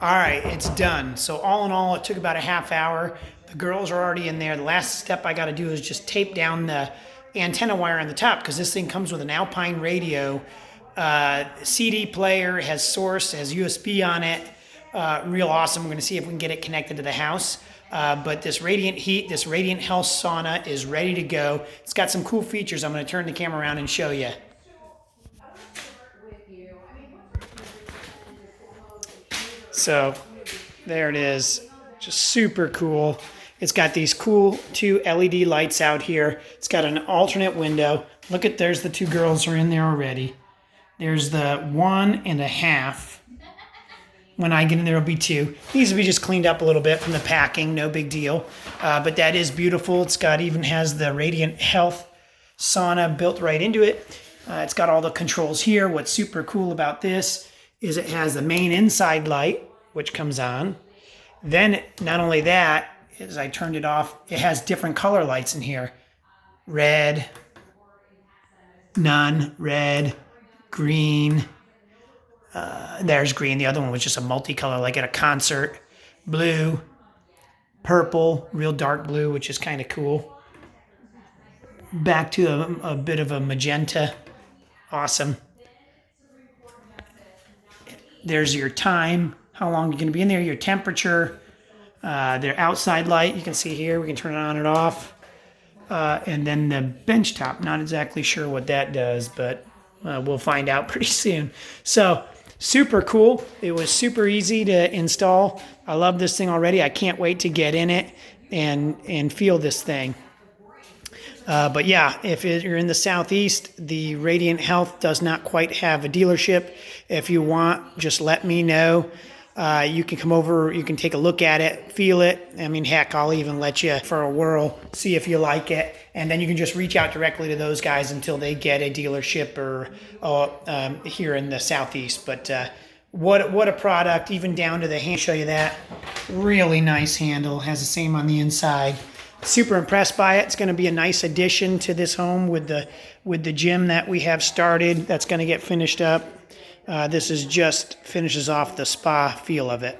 All right, it's done. So all in all, it took about a half hour. The girls are already in there. The last step I got to do is just tape down the antenna wire on the top because this thing comes with an Alpine radio, CD player, has source, has USB on it. Real awesome. We're going to see if we can get it connected to the house. But this Radiant Heat, this Radiant Health sauna is ready to go. It's got some cool features. I'm going to turn the camera around and show you. So there it is, just super cool. It's got these cool 2 LED lights out here. It's got an alternate window. Look at, there's the 2 girls are in there already. There's the 1.5. When I get in there, it'll be 2. These will be just cleaned up a little bit from the packing, no big deal. But that is beautiful. It's got, even has the Radiant Health sauna built right into it. It's got all the controls here. What's super cool about this is it has the main inside light, which comes on. Then, not only that, as I turned it off, it has different color lights in here. Red, none, red, green. There's green. The other one was just a multicolor, like at a concert. Blue, purple, real dark blue, which is kind of cool. Back to a bit of a magenta. Awesome. There's your time, how long you're going to be in there, your temperature, their outside light. You can see here, we can turn it on and off. And then the bench top, not exactly sure what that does, but we'll find out pretty soon. So super cool. It was super easy to install. I love this thing already. I can't wait to get in it and feel this thing. But yeah, if you're in the Southeast, the Radiant Health does not quite have a dealership. If you want, just let me know. You can come over, you can take a look at it, feel it. I mean, heck, I'll even let you for a whirl, see if you like it. And then you can just reach out directly to those guys until they get a dealership or here in the Southeast. But what a product, even down to the hand. Show you that. Really nice handle, has the same on the inside. Super impressed by it. It's going to be a nice addition to this home with the gym that we have started. That's going to get finished up. This is just finishes off the spa feel of it.